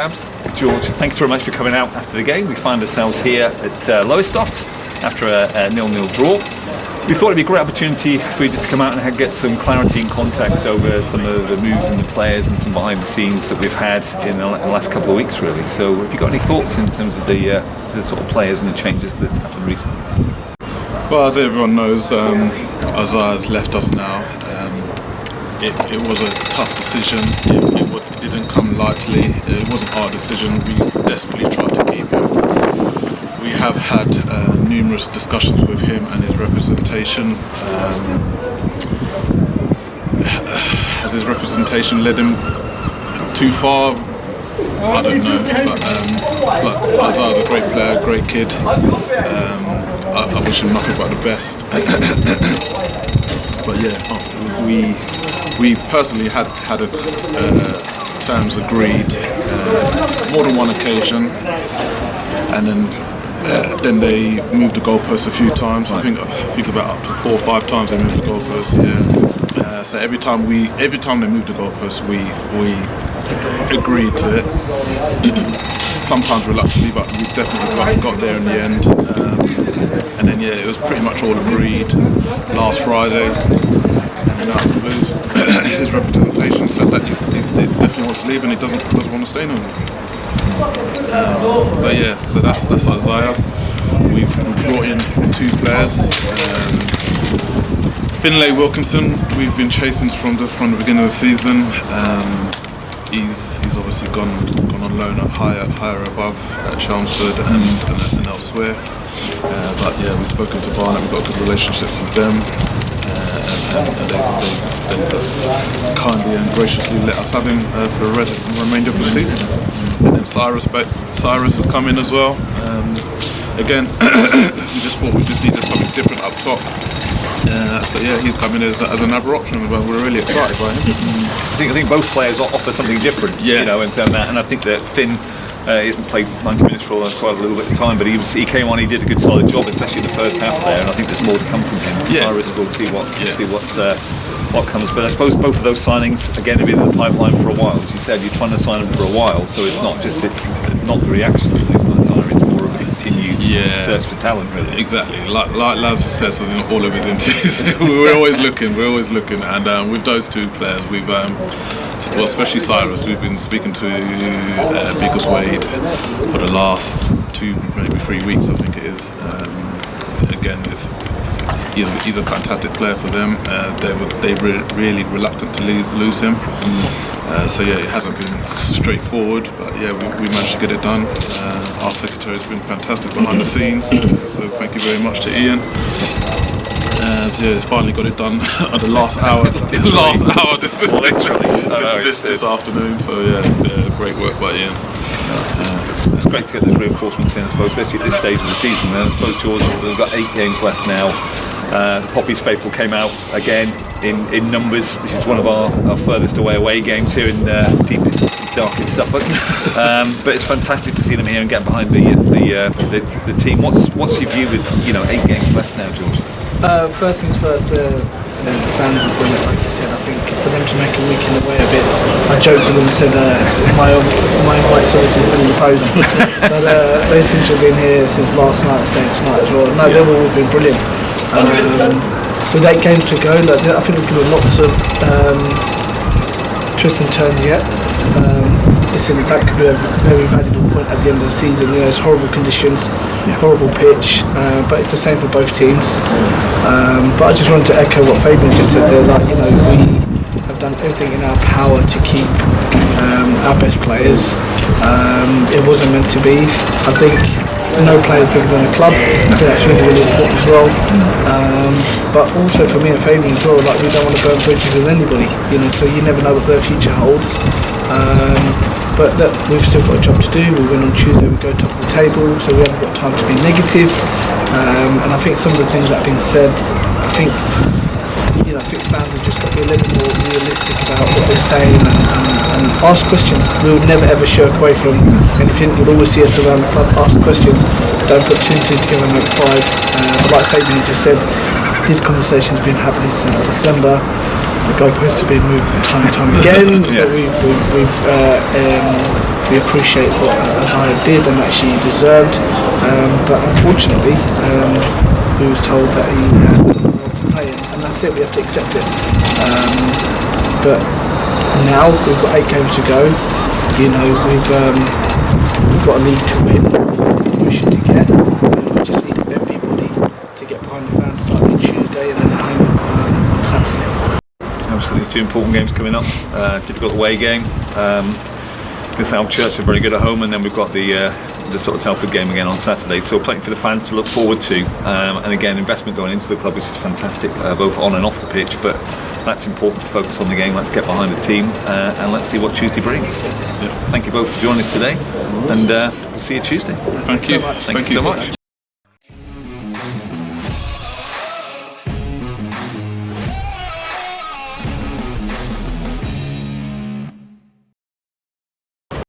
Babs. George, thanks very much for coming out after the game. We find ourselves here at Lowestoft after a 0-0 draw. We thought it'd be a great opportunity for you just to come out and get some clarity and context over some of the moves and the players and some behind the scenes that we've had in the last couple of weeks, really. So have you got any thoughts in terms of the sort of players and the changes that's happened recently? Well, as everyone knows, Isaiah's left us now. It was a tough decision. It didn't come lightly. It wasn't our decision. We desperately tried to keep him. We have had numerous discussions with him and his representation. Has his representation led him too far? I don't know. But Isaiah's a great player, great kid. I wish him nothing but the best. But yeah, we personally had terms agreed more than one occasion, and then they moved the goalposts a few times. I think about up to 4 or 5 times they moved the goalposts. Yeah. So every time they moved the goalposts, we agreed to it. Sometimes reluctantly, but we definitely got there in the end. And then it was pretty much all agreed last Friday. And then out of the blue, his representation said that he definitely wants to leave and he doesn't want to stay no more. So that's Isaiah. We've brought in 2 players. Finlay Wilkinson, we've been chasing from the beginning of the season. He's obviously gone on loan up higher above at Chelmsford and elsewhere. But yeah, we've spoken to Barnet. We've got good relationships with them. And they've kindly and graciously let us have him for the remainder of the season. And then Cyrus has come in as well. Again, we just thought we just needed something different up top. So yeah, he's come in as another option, but we're really excited by him. I think both players offer something different, and I think that Finn he hasn't played 90 minutes for quite a little bit of time, but he came on, he did a good solid job, especially in the first half there, and I think there's more to come from him. Yeah. Cyrus, we'll see what comes, but I suppose both of those signings again have been in the pipeline for a while. As you said, you're trying to sign them for a while, so it's not the reaction to these kind of signings, it's more of a continued search for talent, really. Exactly, like Lav says in all of his interviews, we're always looking, and with those 2 players, we've especially Cyrus, we've been speaking to Biggleswade for the last 2, maybe 3 weeks, I think it is. Again, he's a fantastic player for them. They were really reluctant to lose him. So yeah, it hasn't been straightforward, but yeah, we managed to get it done. Our secretary has been fantastic behind the scenes, so thank you very much to Ian. Finally got it done at the last hour. This afternoon. So great work by Ian. It's great to get those reinforcements in, I suppose, especially at this stage of the season. And I suppose, George, we've got 8 games left now. The Poppies faithful came out again in numbers. This is one of our furthest away games here in deepest, darkest Suffolk. But it's fantastic to see them here and get behind the team. What's your view with 8 games left now, George? First things first, the fans will bring it, like you said. I think for them to make a week in the way of it, I joked with them and said my invite's obviously still in the post, but they seem to have been here since last night and staying tonight as well. No, they've all been brilliant. With 8 games to go, I think there's going to be lots of twists and turns yet. That could be a very valuable point at the end of the season. It's horrible conditions, horrible pitch, but it's the same for both teams. But I just wanted to echo what Fabian just said there. We have done everything in our power to keep our best players. It wasn't meant to be. I think no player is bigger than the club. I think that's really important as well. But also for me and Fabian as well, we don't want to burn bridges with anybody. So you never know what their future holds. But look, we've still got a job to do. We win on Tuesday, we go top of the table, so we haven't got time to be negative. And I think some of the things that have been said, I think fans have just got to be a little more realistic about what they're saying and ask questions. We'll never ever shirk away from anything. You'll always see us around the club, ask questions. Don't put 2 and 2 together and make 5. But like Fabian just said, this conversation's been happening since December. The goalposts have been moved time and time again. But we've we appreciate what Akhtar did and that she deserved, but unfortunately we was told that he didn't want to play, and that's it, we have to accept it. But now we've got 8 games to go, you know, we've got a league to win, promotion to get, we just need everybody to get behind the fans starting on Tuesday and then at home on Saturday. Absolutely, 2 important games coming up. Difficult away game. South Church are very good at home, and then we've got the sort of Telford game again on Saturday. So plenty for the fans to look forward to. And again, investment going into the club, which is fantastic, both on and off the pitch. But that's important to focus on the game. Let's get behind the team, and let's see what Tuesday brings. Thank you both for joining us today, and we'll see you Tuesday. Thank you. Thank you so much.